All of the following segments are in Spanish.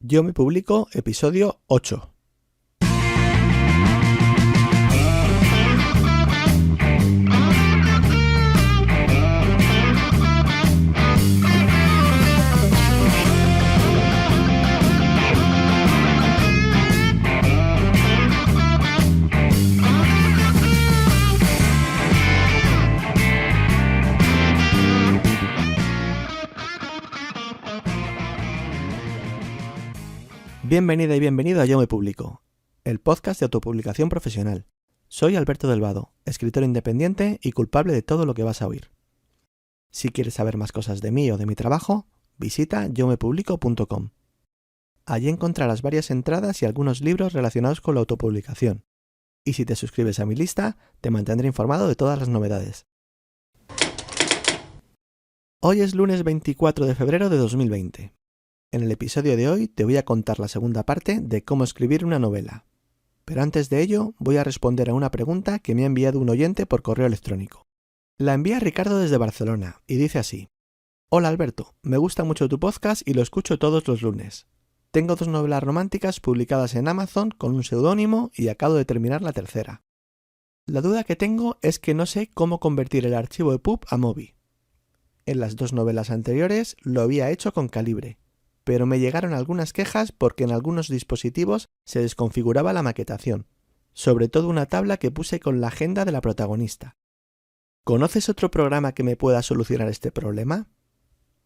Yo me publico episodio 8. Bienvenida y bienvenido a Yo me publico, el podcast de autopublicación profesional. Soy Alberto Del Vado, escritor independiente y culpable de todo lo que vas a oír. Si quieres saber más cosas de mí o de mi trabajo, visita yomepublico.com. Allí encontrarás varias entradas y algunos libros relacionados con la autopublicación. Y si te suscribes a mi lista, te mantendré informado de todas las novedades. Hoy es lunes 24 de febrero de 2020. En el episodio de hoy te voy a contar la segunda parte de cómo escribir una novela. Pero antes de ello voy a responder a una pregunta que me ha enviado un oyente por correo electrónico. La envía Ricardo desde Barcelona y dice así: Hola Alberto, me gusta mucho tu podcast y lo escucho todos los lunes. Tengo 2 novelas románticas publicadas en Amazon con un seudónimo y acabo de terminar la tercera. La duda que tengo es que no sé cómo convertir el archivo EPUB a Mobi. En las 2 novelas anteriores lo había hecho con Calibre, pero me llegaron algunas quejas porque en algunos dispositivos se desconfiguraba la maquetación, sobre todo una tabla que puse con la agenda de la protagonista. ¿Conoces otro programa que me pueda solucionar este problema?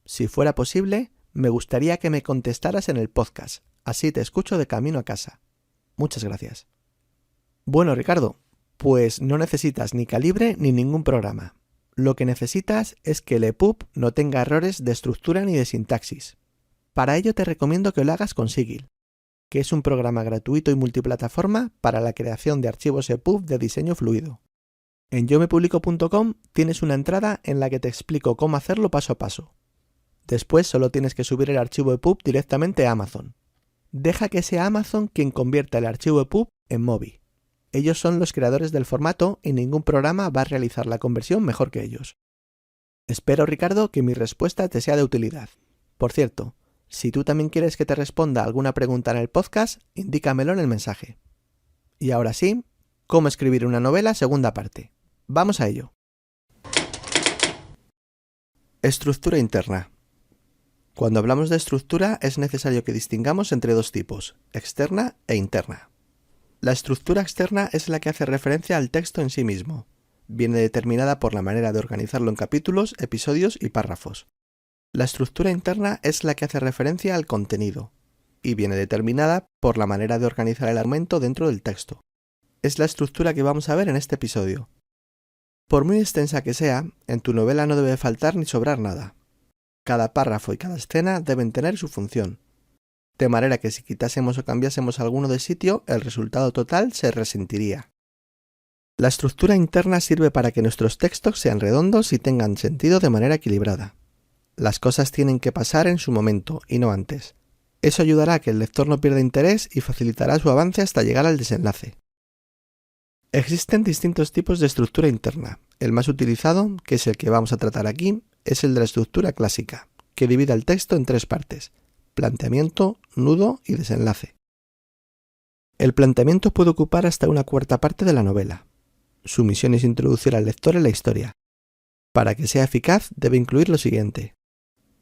Si fuera posible, me gustaría que me contestaras en el podcast, así te escucho de camino a casa. Muchas gracias. Bueno, Ricardo, pues no necesitas ni Calibre ni ningún programa. Lo que necesitas es que el EPUB no tenga errores de estructura ni de sintaxis. Para ello te recomiendo que lo hagas con Sigil, que es un programa gratuito y multiplataforma para la creación de archivos EPUB de diseño fluido. En yomepublico.com tienes una entrada en la que te explico cómo hacerlo paso a paso. Después solo tienes que subir el archivo EPUB directamente a Amazon. Deja que sea Amazon quien convierta el archivo EPUB en Mobi. Ellos son los creadores del formato y ningún programa va a realizar la conversión mejor que ellos. Espero, Ricardo, que mi respuesta te sea de utilidad. Por cierto, si tú también quieres que te responda alguna pregunta en el podcast, indícamelo en el mensaje. Y ahora sí, ¿cómo escribir una novela? Segunda parte. Vamos a ello. Estructura interna. Cuando hablamos de estructura es necesario que distingamos entre 2 tipos, externa e interna. La estructura externa es la que hace referencia al texto en sí mismo. Viene determinada por la manera de organizarlo en capítulos, episodios y párrafos. La estructura interna es la que hace referencia al contenido, y viene determinada por la manera de organizar el argumento dentro del texto. Es la estructura que vamos a ver en este episodio. Por muy extensa que sea, en tu novela no debe faltar ni sobrar nada. Cada párrafo y cada escena deben tener su función, de manera que si quitásemos o cambiásemos alguno de sitio, el resultado total se resentiría. La estructura interna sirve para que nuestros textos sean redondos y tengan sentido de manera equilibrada. Las cosas tienen que pasar en su momento y no antes. Eso ayudará a que el lector no pierda interés y facilitará su avance hasta llegar al desenlace. Existen distintos tipos de estructura interna. El más utilizado, que es el que vamos a tratar aquí, es el de la estructura clásica, que divide el texto en 3 partes: planteamiento, nudo y desenlace. El planteamiento puede ocupar hasta 1/4 parte de la novela. Su misión es introducir al lector en la historia. Para que sea eficaz, debe incluir lo siguiente: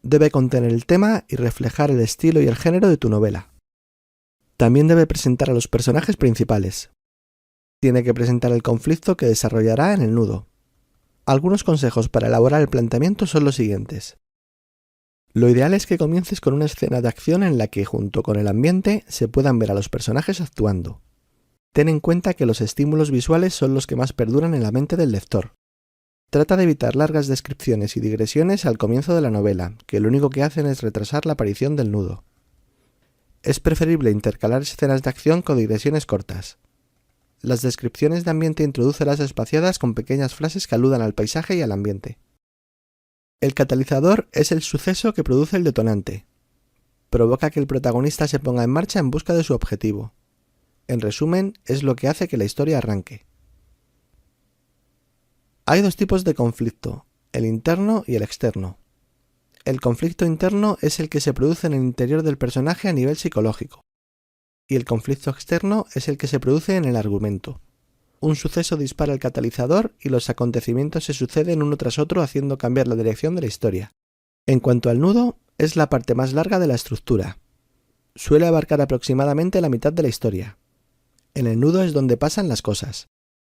debe contener el tema y reflejar el estilo y el género de tu novela. También debe presentar a los personajes principales. Tiene que presentar el conflicto que desarrollará en el nudo. Algunos consejos para elaborar el planteamiento son los siguientes. Lo ideal es que comiences con una escena de acción en la que, junto con el ambiente, se puedan ver a los personajes actuando. Ten en cuenta que los estímulos visuales son los que más perduran en la mente del lector. Trata de evitar largas descripciones y digresiones al comienzo de la novela, que lo único que hacen es retrasar la aparición del nudo. Es preferible intercalar escenas de acción con digresiones cortas. Las descripciones de ambiente introdúcelas espaciadas con pequeñas frases que aludan al paisaje y al ambiente. El catalizador es el suceso que produce el detonante. Provoca que el protagonista se ponga en marcha en busca de su objetivo. En resumen, es lo que hace que la historia arranque. Hay 2 tipos de conflicto, el interno y el externo. El conflicto interno es el que se produce en el interior del personaje a nivel psicológico, y el conflicto externo es el que se produce en el argumento. Un suceso dispara el catalizador y los acontecimientos se suceden uno tras otro haciendo cambiar la dirección de la historia. En cuanto al nudo, es la parte más larga de la estructura. Suele abarcar aproximadamente la mitad de la historia. En el nudo es donde pasan las cosas.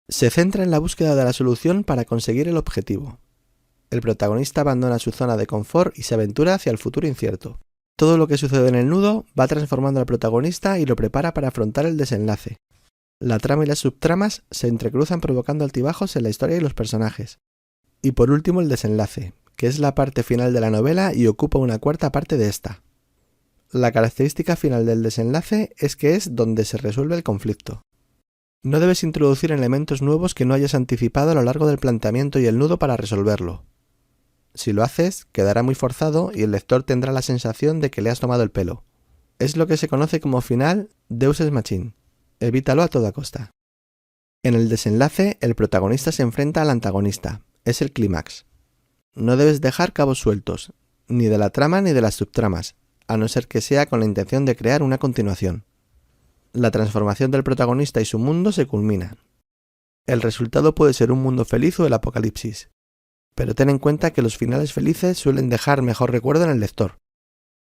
Se centra en la búsqueda de la solución para conseguir el objetivo. El protagonista abandona su zona de confort y se aventura hacia el futuro incierto. Todo lo que sucede en el nudo va transformando al protagonista y lo prepara para afrontar el desenlace. La trama y las subtramas se entrecruzan provocando altibajos en la historia y los personajes. Y por último el desenlace, que es la parte final de la novela y ocupa una cuarta parte de esta. La característica final del desenlace es que es donde se resuelve el conflicto. No debes introducir elementos nuevos que no hayas anticipado a lo largo del planteamiento y el nudo para resolverlo. Si lo haces, quedará muy forzado y el lector tendrá la sensación de que le has tomado el pelo. Es lo que se conoce como final Deus Ex Machina. Evítalo a toda costa. En el desenlace, el protagonista se enfrenta al antagonista. Es el clímax. No debes dejar cabos sueltos, ni de la trama ni de las subtramas, a no ser que sea con la intención de crear una continuación. La transformación del protagonista y su mundo se culmina. El resultado puede ser un mundo feliz o el apocalipsis. Pero ten en cuenta que los finales felices suelen dejar mejor recuerdo en el lector.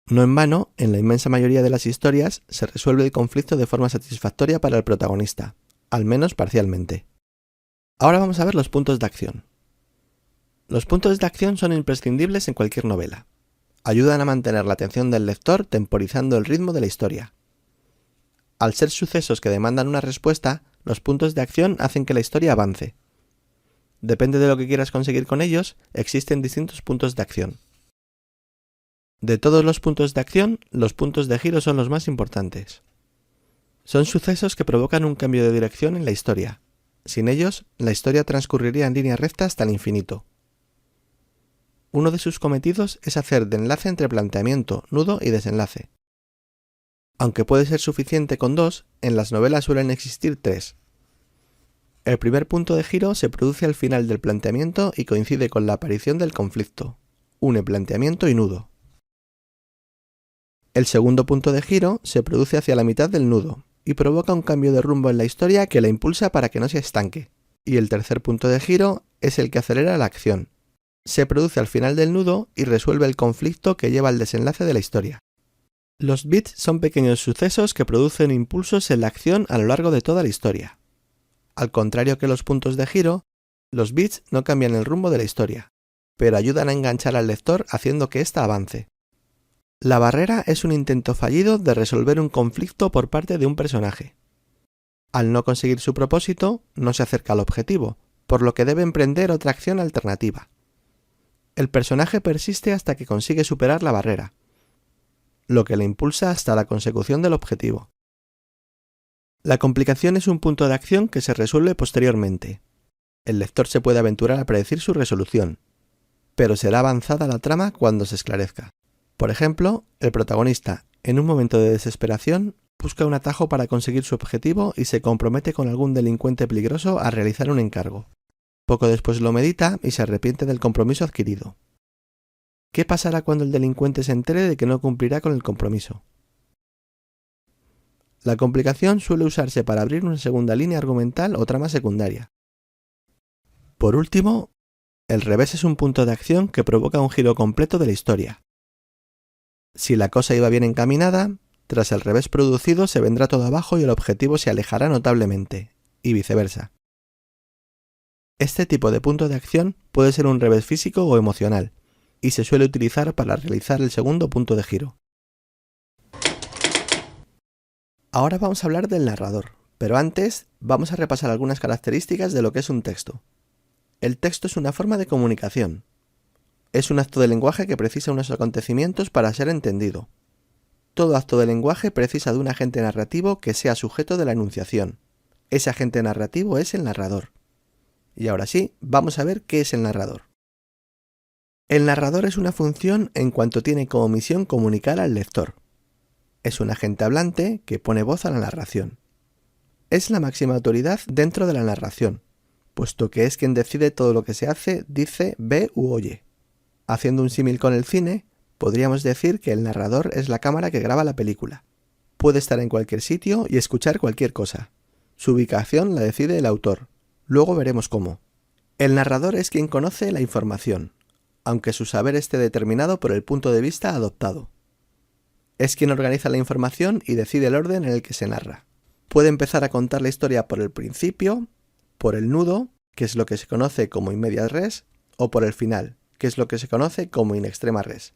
No en vano, en la inmensa mayoría de las historias, se resuelve el conflicto de forma satisfactoria para el protagonista, al menos parcialmente. Ahora vamos a ver los puntos de acción. Los puntos de acción son imprescindibles en cualquier novela. Ayudan a mantener la atención del lector temporizando el ritmo de la historia. Al ser sucesos que demandan una respuesta, los puntos de acción hacen que la historia avance. Depende de lo que quieras conseguir con ellos, existen distintos puntos de acción. De todos los puntos de acción, los puntos de giro son los más importantes. Son sucesos que provocan un cambio de dirección en la historia. Sin ellos, la historia transcurriría en línea recta hasta el infinito. Uno de sus cometidos es hacer de enlace entre planteamiento, nudo y desenlace. Aunque puede ser suficiente con 2, en las novelas suelen existir 3. El primer punto de giro se produce al final del planteamiento y coincide con la aparición del conflicto. Une planteamiento y nudo. El segundo punto de giro se produce hacia la mitad del nudo y provoca un cambio de rumbo en la historia que la impulsa para que no se estanque. Y el tercer punto de giro es el que acelera la acción. Se produce al final del nudo y resuelve el conflicto que lleva al desenlace de la historia. Los beats son pequeños sucesos que producen impulsos en la acción a lo largo de toda la historia. Al contrario que los puntos de giro, los beats no cambian el rumbo de la historia, pero ayudan a enganchar al lector haciendo que ésta avance. La barrera es un intento fallido de resolver un conflicto por parte de un personaje. Al no conseguir su propósito, no se acerca al objetivo, por lo que debe emprender otra acción alternativa. El personaje persiste hasta que consigue superar la barrera, lo que le impulsa hasta la consecución del objetivo. La complicación es un punto de acción que se resuelve posteriormente. El lector se puede aventurar a predecir su resolución, pero será avanzada la trama cuando se esclarezca. Por ejemplo, el protagonista, en un momento de desesperación, busca un atajo para conseguir su objetivo y se compromete con algún delincuente peligroso a realizar un encargo. Poco después lo medita y se arrepiente del compromiso adquirido. ¿Qué pasará cuando el delincuente se entere de que no cumplirá con el compromiso? La complicación suele usarse para abrir una segunda línea argumental o trama secundaria. Por último, el revés es un punto de acción que provoca un giro completo de la historia. Si la cosa iba bien encaminada, tras el revés producido se vendrá todo abajo y el objetivo se alejará notablemente, y viceversa. Este tipo de punto de acción puede ser un revés físico o emocional, y se suele utilizar para realizar el segundo punto de giro. Ahora vamos a hablar del narrador, pero antes vamos a repasar algunas características de lo que es un texto. El texto es una forma de comunicación. Es un acto de lenguaje que precisa unos acontecimientos para ser entendido. Todo acto de lenguaje precisa de un agente narrativo que sea sujeto de la enunciación. Ese agente narrativo es el narrador. Y ahora sí, vamos a ver qué es el narrador. El narrador es una función en cuanto tiene como misión comunicar al lector. Es un agente hablante que pone voz a la narración. Es la máxima autoridad dentro de la narración, puesto que es quien decide todo lo que se hace, dice, ve u oye. Haciendo un símil con el cine, Podríamos decir que el narrador es la cámara que graba la película. Puede estar en cualquier sitio y escuchar cualquier cosa. Su ubicación la decide el autor. Luego veremos cómo. El narrador es quien conoce la información, aunque su saber esté determinado por el punto de vista adoptado. Es quien organiza la información y decide el orden en el que se narra. Puede empezar a contar la historia por el principio, por el nudo, que es lo que se conoce como in medias res, o por el final, que es lo que se conoce como in extrema res.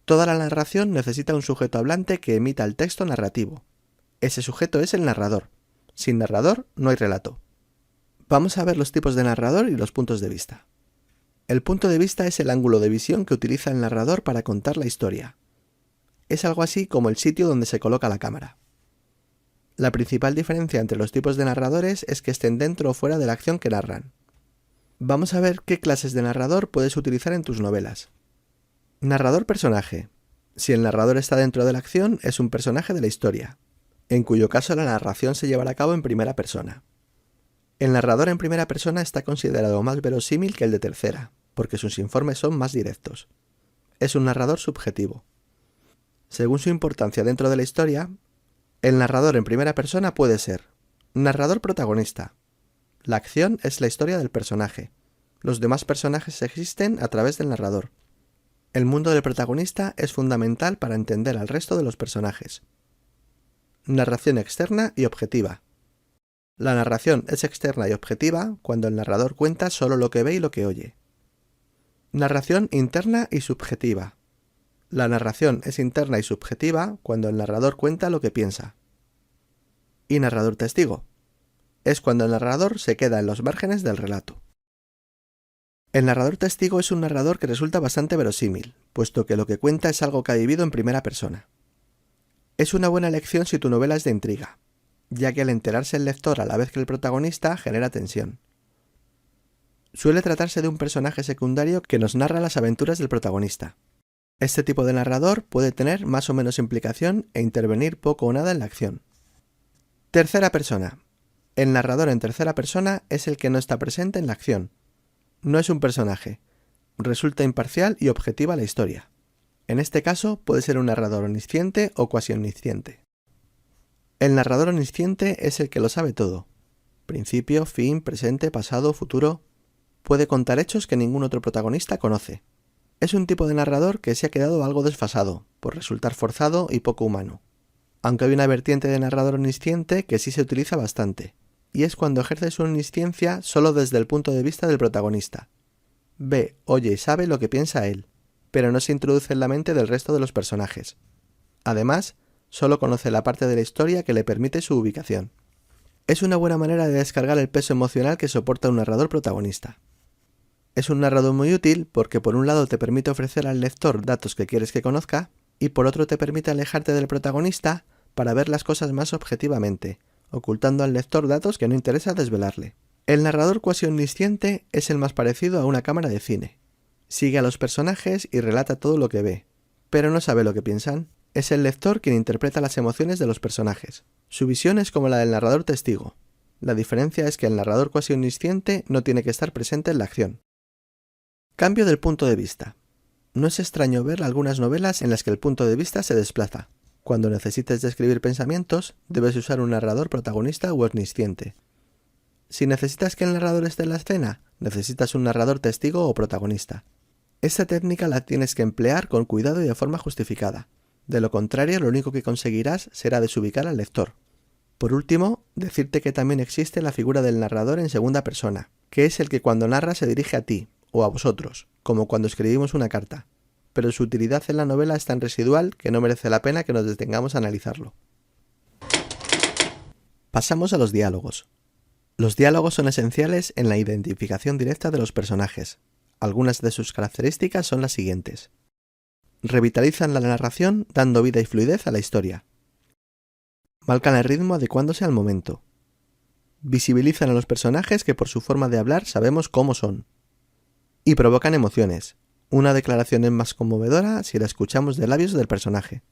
Toda la narración necesita un sujeto hablante que emita el texto narrativo. Ese sujeto es el narrador. Sin narrador no hay relato. Vamos a ver los tipos de narrador y los puntos de vista. El punto de vista es el ángulo de visión que utiliza el narrador para contar la historia. Es algo así como el sitio donde se coloca la cámara. La principal diferencia entre los tipos de narradores es que estén dentro o fuera de la acción que narran. Vamos a ver qué clases de narrador puedes utilizar en tus novelas. Narrador personaje. Si el narrador está dentro de la acción, es un personaje de la historia, en cuyo caso la narración se llevará a cabo en primera persona. El narrador en primera persona está considerado más verosímil que el de tercera, porque sus informes son más directos. Es un narrador subjetivo. Según su importancia dentro de la historia, el narrador en primera persona puede ser narrador protagonista. La acción es la historia del personaje. Los demás personajes existen a través del narrador. El mundo del protagonista es fundamental para entender al resto de los personajes. Narración externa y objetiva. La narración es externa y objetiva cuando el narrador cuenta solo lo que ve y lo que oye. Narración interna y subjetiva. La narración es interna y subjetiva cuando el narrador cuenta lo que piensa. Y narrador testigo. Es cuando el narrador se queda en los márgenes del relato. El narrador testigo es un narrador que resulta bastante verosímil, puesto que lo que cuenta es algo que ha vivido en primera persona. Es una buena elección si tu novela es de intriga, ya que al enterarse el lector a la vez que el protagonista genera tensión. Suele tratarse de un personaje secundario que nos narra las aventuras del protagonista. Este tipo de narrador puede tener más o menos implicación e intervenir poco o nada en la acción. Tercera persona. El narrador en tercera persona es el que no está presente en la acción. No es un personaje. Resulta imparcial y objetiva la historia. En este caso puede ser un narrador omnisciente o cuasi omnisciente. El narrador omnisciente es el que lo sabe todo. Principio, fin, presente, pasado, futuro. Puede contar hechos que ningún otro protagonista conoce. Es un tipo de narrador que se ha quedado algo desfasado, por resultar forzado y poco humano. Aunque hay una vertiente de narrador omnisciente que sí se utiliza bastante, y es cuando ejerce su omnisciencia solo desde el punto de vista del protagonista. Ve, oye y sabe lo que piensa él, pero no se introduce en la mente del resto de los personajes. Además, solo conoce la parte de la historia que le permite su ubicación. Es una buena manera de descargar el peso emocional que soporta un narrador protagonista. Es un narrador muy útil porque por un lado te permite ofrecer al lector datos que quieres que conozca y por otro te permite alejarte del protagonista para ver las cosas más objetivamente, ocultando al lector datos que no interesa desvelarle. El narrador cuasi omnisciente es el más parecido a una cámara de cine. Sigue a los personajes y relata todo lo que ve, pero no sabe lo que piensan. Es el lector quien interpreta las emociones de los personajes. Su visión es como la del narrador testigo. La diferencia es que el narrador cuasi omnisciente no tiene que estar presente en la acción. Cambio del punto de vista. No es extraño ver algunas novelas en las que el punto de vista se desplaza. Cuando necesites describir pensamientos, debes usar un narrador protagonista u omnisciente. Si necesitas que el narrador esté en la escena, necesitas un narrador testigo o protagonista. Esta técnica la tienes que emplear con cuidado y de forma justificada. De lo contrario, lo único que conseguirás será desubicar al lector. Por último, decirte que también existe la figura del narrador en segunda persona, que es el que cuando narra se dirige a ti, o a vosotros, como cuando escribimos una carta, pero su utilidad en la novela es tan residual que no merece la pena que nos detengamos a analizarlo. Pasamos a los diálogos. Los diálogos son esenciales en la identificación directa de los personajes. Algunas de sus características son las siguientes. Revitalizan la narración dando vida y fluidez a la historia. Marcan el ritmo adecuándose al momento. Visibilizan a los personajes que por su forma de hablar sabemos cómo son. Y provocan emociones. Una declaración es más conmovedora si la escuchamos de labios del personaje.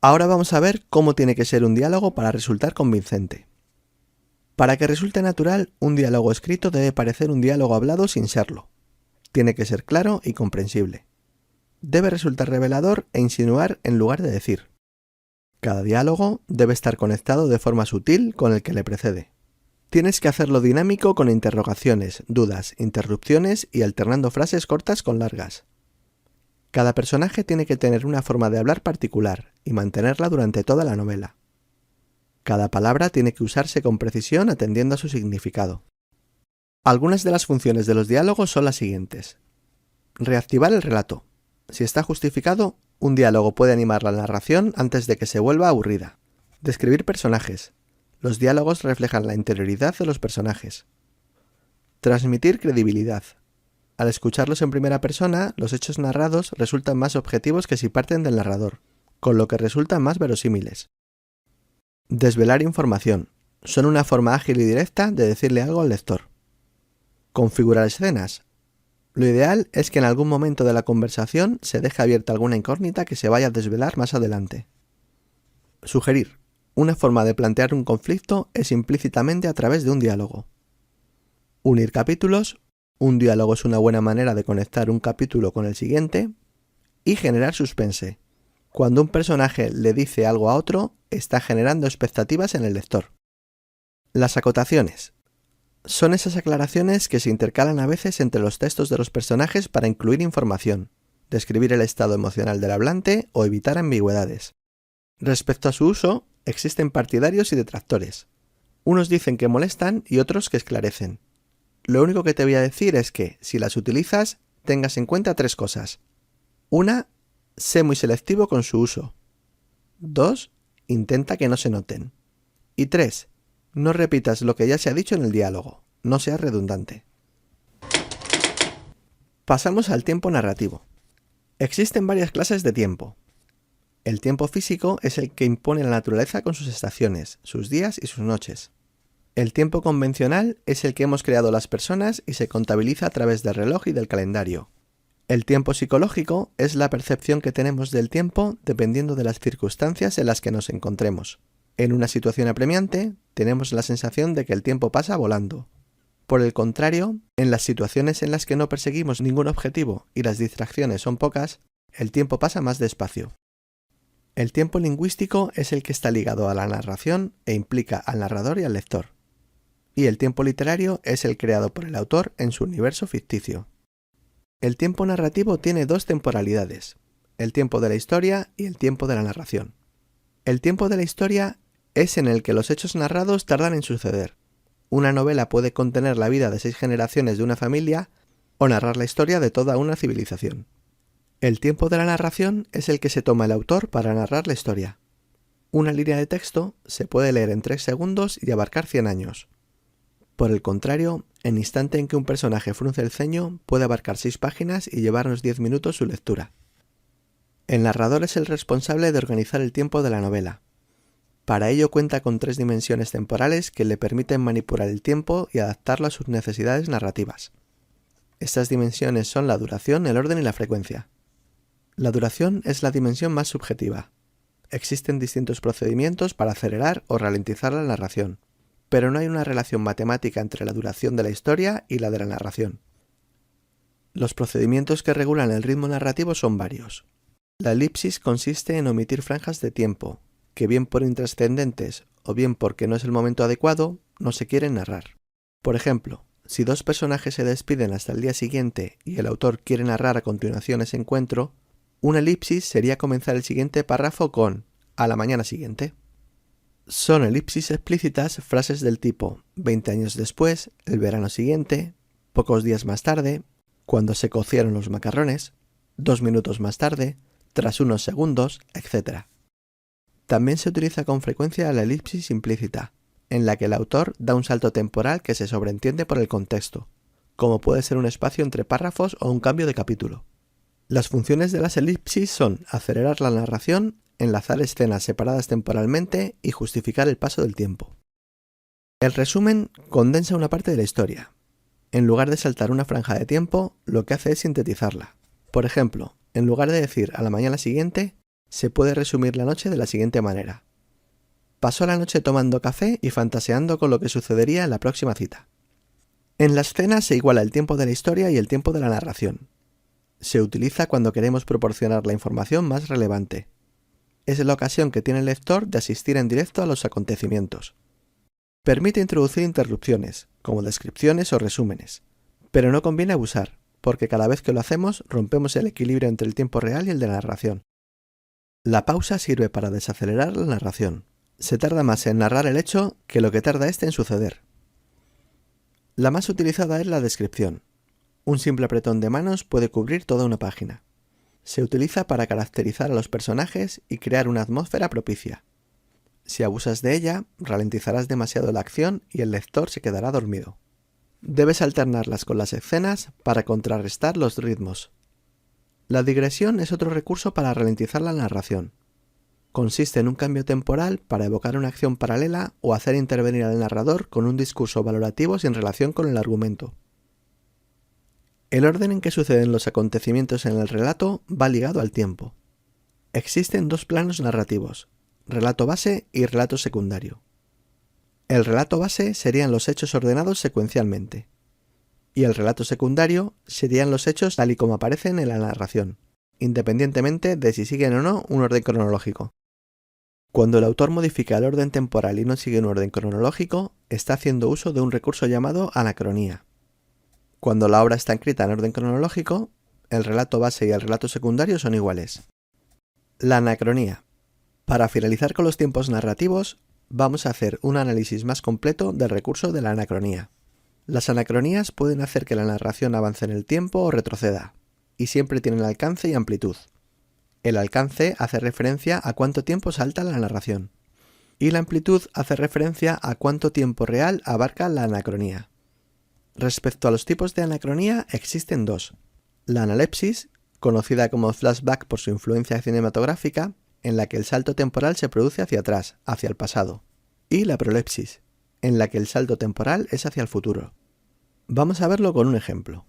Ahora vamos a ver cómo tiene que ser un diálogo para resultar convincente. Para que resulte natural, un diálogo escrito debe parecer un diálogo hablado sin serlo. Tiene que ser claro y comprensible. debe resultar revelador e insinuar en lugar de decir. Cada diálogo debe estar conectado de forma sutil con el que le precede. Tienes que hacerlo dinámico con interrogaciones, dudas, interrupciones y alternando frases cortas con largas. Cada personaje tiene que tener una forma de hablar particular y mantenerla durante toda la novela. Cada palabra tiene que usarse con precisión atendiendo a su significado. Algunas de las funciones de los diálogos son las siguientes. Reactivar el relato. Si está justificado, un diálogo puede animar la narración antes de que se vuelva aburrida. Describir personajes. Los diálogos reflejan la interioridad de los personajes. Transmitir credibilidad. Al escucharlos en primera persona, los hechos narrados resultan más objetivos que si parten del narrador, con lo que resultan más verosímiles. Desvelar información. Son una forma ágil y directa de decirle algo al lector. Configurar escenas. Lo ideal es que en algún momento de la conversación se deje abierta alguna incógnita que se vaya a desvelar más adelante. Sugerir. Una forma de plantear un conflicto es implícitamente a través de un diálogo. Unir capítulos. Un diálogo es una buena manera de conectar un capítulo con el siguiente. Y generar suspense. Cuando un personaje le dice algo a otro, está generando expectativas en el lector. Las acotaciones. Son esas aclaraciones que se intercalan a veces entre los textos de los personajes para incluir información, describir el estado emocional del hablante o evitar ambigüedades. Respecto a su uso, existen partidarios y detractores. Unos dicen que molestan y otros que esclarecen. Lo único que te voy a decir es que, si las utilizas, tengas en cuenta 3 cosas. 1. Sé muy selectivo con su uso. 2. Intenta que no se noten. Y 3. No repitas lo que ya se ha dicho en el diálogo. No seas redundante. Pasamos al tiempo narrativo. Existen varias clases de tiempo. El tiempo físico es el que impone la naturaleza con sus estaciones, sus días y sus noches. El tiempo convencional es el que hemos creado las personas y se contabiliza a través del reloj y del calendario. El tiempo psicológico es la percepción que tenemos del tiempo dependiendo de las circunstancias en las que nos encontremos. En una situación apremiante, tenemos la sensación de que el tiempo pasa volando. Por el contrario, en las situaciones en las que no perseguimos ningún objetivo y las distracciones son pocas, el tiempo pasa más despacio. El tiempo lingüístico es el que está ligado a la narración e implica al narrador y al lector. Y el tiempo literario es el creado por el autor en su universo ficticio. El tiempo narrativo tiene 2 temporalidades, el tiempo de la historia y el tiempo de la narración. El tiempo de la historia es en el que los hechos narrados tardan en suceder. Una novela puede contener la vida de 6 generaciones de una familia o narrar la historia de toda una civilización. El tiempo de la narración es el que se toma el autor para narrar la historia. Una línea de texto se puede leer en 3 segundos y abarcar 100 años. Por el contrario, el instante en que un personaje frunce el ceño puede abarcar 6 páginas y llevarnos 10 minutos su lectura. El narrador es el responsable de organizar el tiempo de la novela. Para ello cuenta con 3 dimensiones temporales que le permiten manipular el tiempo y adaptarlo a sus necesidades narrativas. Estas dimensiones son la duración, el orden y la frecuencia. La duración es la dimensión más subjetiva. Existen distintos procedimientos para acelerar o ralentizar la narración, pero no hay una relación matemática entre la duración de la historia y la de la narración. Los procedimientos que regulan el ritmo narrativo son varios. La elipsis consiste en omitir franjas de tiempo, que bien por intrascendentes o bien porque no es el momento adecuado, no se quieren narrar. Por ejemplo, si 2 personajes se despiden hasta el día siguiente y el autor quiere narrar a continuación ese encuentro, una elipsis sería comenzar el siguiente párrafo con «a la mañana siguiente». Son elipsis explícitas frases del tipo 20 años después, el verano siguiente, pocos días más tarde, cuando se cocieron los macarrones, 2 minutos más tarde, tras unos segundos, etc. También se utiliza con frecuencia la elipsis implícita, en la que el autor da un salto temporal que se sobreentiende por el contexto, como puede ser un espacio entre párrafos o un cambio de capítulo. Las funciones de las elipsis son acelerar la narración, enlazar escenas separadas temporalmente y justificar el paso del tiempo. El resumen condensa una parte de la historia. En lugar de saltar una franja de tiempo, lo que hace es sintetizarla. Por ejemplo, en lugar de decir a la mañana siguiente, se puede resumir la noche de la siguiente manera. Pasó la noche tomando café y fantaseando con lo que sucedería en la próxima cita. En la escena se iguala el tiempo de la historia y el tiempo de la narración. Se utiliza cuando queremos proporcionar la información más relevante. Es la ocasión que tiene el lector de asistir en directo a los acontecimientos. Permite introducir interrupciones, como descripciones o resúmenes, pero no conviene abusar, porque cada vez que lo hacemos rompemos el equilibrio entre el tiempo real y el de la narración. La pausa sirve para desacelerar la narración. Se tarda más en narrar el hecho que lo que tarda este en suceder. La más utilizada es la descripción. Un simple apretón de manos puede cubrir toda una página. Se utiliza para caracterizar a los personajes y crear una atmósfera propicia. Si abusas de ella, ralentizarás demasiado la acción y el lector se quedará dormido. Debes alternarlas con las escenas para contrarrestar los ritmos. La digresión es otro recurso para ralentizar la narración. Consiste en un cambio temporal para evocar una acción paralela o hacer intervenir al narrador con un discurso valorativo sin relación con el argumento. El orden en que suceden los acontecimientos en el relato va ligado al tiempo. Existen dos planos narrativos, relato base y relato secundario. El relato base serían los hechos ordenados secuencialmente, y el relato secundario serían los hechos tal y como aparecen en la narración, independientemente de si siguen o no un orden cronológico. Cuando el autor modifica el orden temporal y no sigue un orden cronológico, está haciendo uso de un recurso llamado anacronía. Cuando la obra está escrita en orden cronológico, el relato base y el relato secundario son iguales. La anacronía. Para finalizar con los tiempos narrativos, vamos a hacer un análisis más completo del recurso de la anacronía. Las anacronías pueden hacer que la narración avance en el tiempo o retroceda, y siempre tienen alcance y amplitud. El alcance hace referencia a cuánto tiempo salta la narración, y la amplitud hace referencia a cuánto tiempo real abarca la anacronía. Respecto a los tipos de anacronía existen dos. La analepsis, conocida como flashback por su influencia cinematográfica, en la que el salto temporal se produce hacia atrás, hacia el pasado, y la prolepsis, en la que el salto temporal es hacia el futuro. Vamos a verlo con un ejemplo.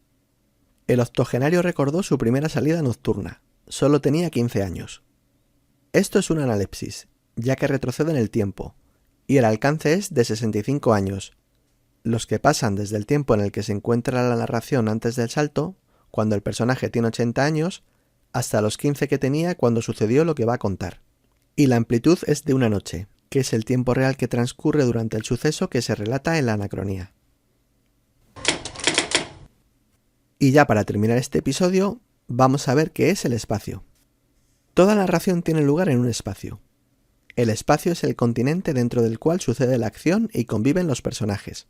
El octogenario recordó su primera salida nocturna. Solo tenía 15 años. Esto es una analepsis, ya que retrocede en el tiempo, y el alcance es de 65 años, los que pasan desde el tiempo en el que se encuentra la narración antes del salto, cuando el personaje tiene 80 años, hasta los 15 que tenía cuando sucedió lo que va a contar. Y la amplitud es de una noche, que es el tiempo real que transcurre durante el suceso que se relata en la anacronía. Y ya para terminar este episodio, vamos a ver qué es el espacio. Toda narración tiene lugar en un espacio. El espacio es el continente dentro del cual sucede la acción y conviven los personajes.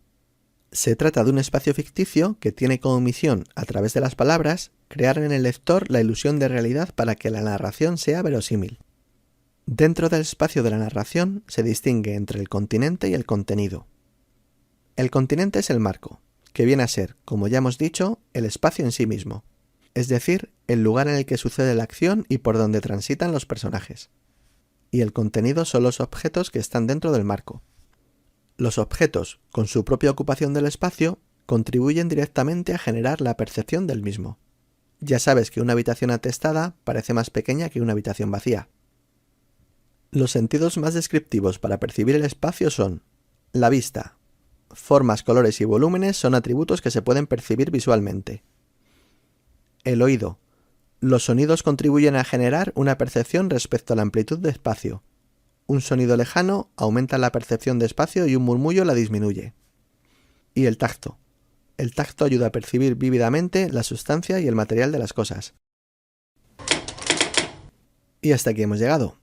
Se trata de un espacio ficticio que tiene como misión, a través de las palabras, crear en el lector la ilusión de realidad para que la narración sea verosímil. Dentro del espacio de la narración se distingue entre el continente y el contenido. El continente es el marco, que viene a ser, como ya hemos dicho, el espacio en sí mismo, es decir, el lugar en el que sucede la acción y por donde transitan los personajes. Y el contenido son los objetos que están dentro del marco. Los objetos, con su propia ocupación del espacio, contribuyen directamente a generar la percepción del mismo. Ya sabes que una habitación atestada parece más pequeña que una habitación vacía. Los sentidos más descriptivos para percibir el espacio son la vista. Formas, colores y volúmenes son atributos que se pueden percibir visualmente. El oído. Los sonidos contribuyen a generar una percepción respecto a la amplitud de espacio. Un sonido lejano aumenta la percepción de espacio y un murmullo la disminuye. Y el tacto. El tacto ayuda a percibir vívidamente la sustancia y el material de las cosas. Y hasta aquí hemos llegado.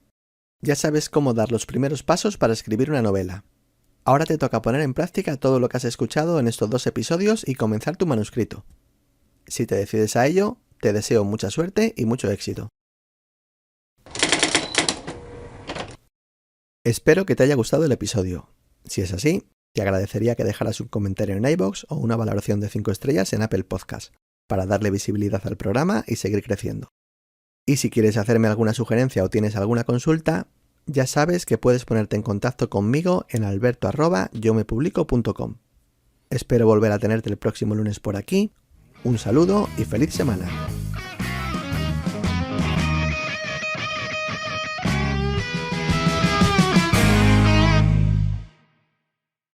Ya sabes cómo dar los primeros pasos para escribir una novela. Ahora te toca poner en práctica todo lo que has escuchado en estos 2 episodios y comenzar tu manuscrito. Si te decides a ello, te deseo mucha suerte y mucho éxito. Espero que te haya gustado el episodio. Si es así, te agradecería que dejaras un comentario en iVoox o una valoración de 5 estrellas en Apple Podcast, para darle visibilidad al programa y seguir creciendo. Y si quieres hacerme alguna sugerencia o tienes alguna consulta, ya sabes que puedes ponerte en contacto conmigo en alberto@yomepublico.com. Espero volver a tenerte el próximo lunes por aquí. Un saludo y feliz semana.